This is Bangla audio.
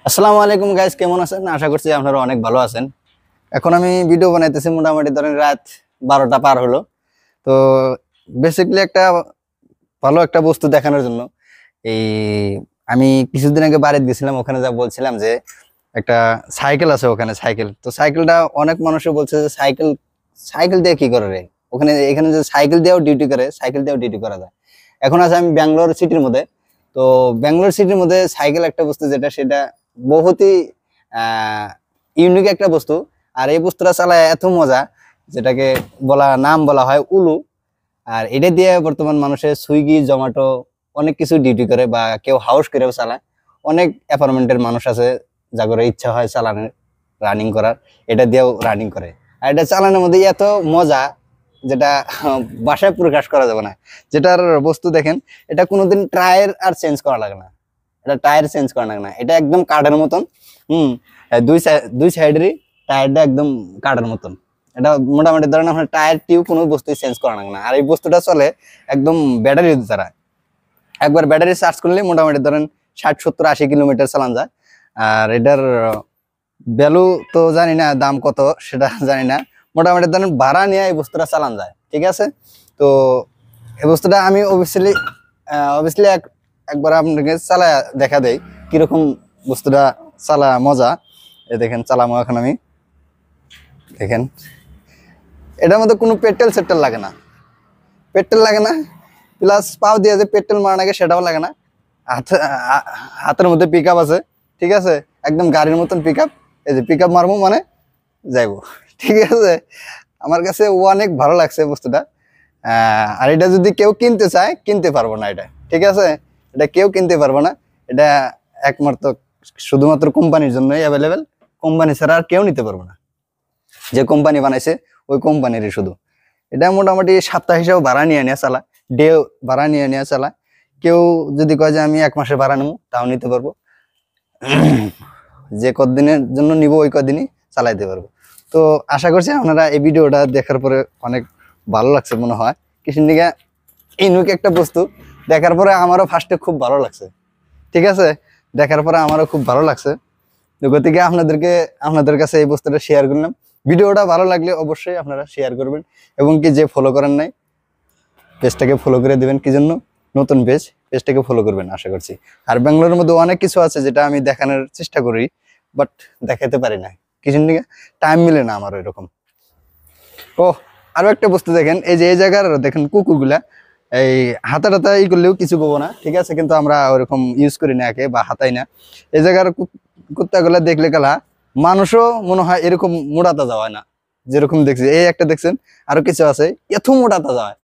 আসসালামু আলাইকুম গাইস, কেমন আছেন? আশা করছি আপনারা অনেক ভালো আছেন। এখন আমি ভিডিও বানাইতেছি, মোটামুটি ধরেন রাত 12টা পার হলো। তো বেসিক্যালি ভালো একটা বস্তু দেখানোর জন্য এই আমি কিছুদিন আগে বাড়িতে গেছিলাম। ওখানে যা বলছিলাম যে একটা সাইকেল আছে, ওখানে সাইকেল, তো সাইকেলটা অনেক মানুষই বলছে যে সাইকেল সাইকেল দিয়ে কি করে রে। এখানে যে সাইকেল দিয়েও ডিউটি করে, সাইকেল দিয়েও ডিউটি করা যায়। এখন আছে আমি ব্যাঙ্গালোর সিটির মধ্যে। তো ব্যাঙ্গালোর সিটির মধ্যে সাইকেল একটা বস্তু সেটা বহুতই ইউনিক একটা বস্তু। আর এই বস্তুটা চালায় এত মজা, যেটাকে নাম বলা হয় উলু। আর এটা দিয়ে বর্তমান মানুষের সুইগি, জোম্যাটো অনেক কিছু ডিউটি করে, বা কেউ হাউস করেও চালায়। অনেক অ্যাপার্টমেন্টের মানুষ আছে যা করে ইচ্ছা হয় চালানোর, রানিং করার, এটা দিয়েও রানিং করে। আর এটা চালানোর মধ্যে এত মজা, যেটা বাসায় প্রকাশ করা যাবে না। যেটার বস্তু দেখেন, এটা কোনোদিন টায়ার আর চেঞ্জ করা লাগে না। এটা টায়ার চেঞ্জ করা লাগে না, এটা একদম কাঠের মতন। হুম, দুই সাইডেরই টায়ারটা একদম কাঠের মতন। এটা মোটামুটি ধরেন আপনার টায়ার টিউব কোনো বস্তু চেঞ্জ করা লাগে না। আর এই বস্তুটা চলে একদম ব্যাটারি দ্বারা। একবার ব্যাটারি চার্জ করলে মোটামুটি ধরেন 60, 70, 80 কিলোমিটার চালান যায়। আর এটার ভ্যালু তো জানি না, দাম কত সেটা জানি না। মোটামুটি ধরেন ভাড়া নিয়ে এই বস্তুটা চালান যায়, ঠিক আছে। তো এই বস্তুটা আমি অবভিয়াসলি একবার আপনাকে চালা দেখা দেই কিরকম বস্তুটা চালা মজা। দেখেন চালামো এখন আমি, দেখেন এটার মধ্যে কোনো পেট্রোল লাগে না, প্লাস পাও দিয়ে যে পেট্রোল মারা লাগে সেটাও লাগে না। হাতের মধ্যে পিক আপ আছে, ঠিক আছে, একদম গাড়ির মতন পিক আপ। এই যে পিক আপ মারবো মানে যাইবো, ঠিক আছে। আমার কাছে অনেক ভালো লাগছে বস্তুটা। আর এটা যদি কেউ কিনতে চায় কিনতে পারবো না এটা, ঠিক আছে। এটা কেউ কিনতে পারবো না, এটা একমাত্র শুধুমাত্র কোম্পানির জন্যই অ্যাভেলেবেল। কোম্পানি ছাড়া আর কেউ নিতে পারবো না। যে কোম্পানি বানাইছে ওই কোম্পানিরই শুধু। এটা মোটামুটি সপ্তাহ হিসাবে ভাড়া নিয়ে নেওয়া চালা, ডে ভাড়া নিয়ে নেওয়া চালা। কেউ যদি কয় যে আমি 1 মাসের ভাড়া নেবো, তাও নিতে পারবো। যে কদিনের জন্য নিব ওই কদিনই চালাইতে পারবো। তো আশা করছি আপনারা এই ভিডিওটা দেখার পরে অনেক ভালো লাগছে মনে হয়। কিছু দিকে ইউনিক একটা বস্তু দেখার পরে আমারও ফার্স্টে খুব ভালো লাগছে, ঠিক আছে। দেখার পরে আমারও খুব ভালো লাগছে। তো গতিকে আপনাদের কাছে এই বস্তুটা শেয়ার করলাম। ভিডিওটা ভালো লাগলে অবশ্যই আপনারা শেয়ার করবেন, এবং কি যে ফলো করেন নাই পেজটাকে ফলো করে দিবেন। কি জন্য? নতুন পেজটাকে ফলো করবেন আশা করছি। আর ব্যাঙ্গালোরের মধ্যে অনেক কিছু আছে যেটা আমি দেখানোর চেষ্টা করি, বাট দেখাতে পারি না, কিছু দিকে টাইম মিলে না আমার এরকম। ও আরো একটা বস্তু দেখেন, এই যে এই জায়গার দেখেন কুকুরগুলা এই হাতা ই করলেও কিছু করবো না, ঠিক আছে, কিন্তু আমরা ওরকম ইউজ করি না একে, বা হাতাই না। এই জায়গার কুত্তাগুলা দেখলে গেলা মানুষও মনে হয় এরকম মোড়াতা যাওয়ায় না, যেরকম দেখছি। এই একটা দেখছেন, আরো কিছু আছে এত মোড়াতা যায়,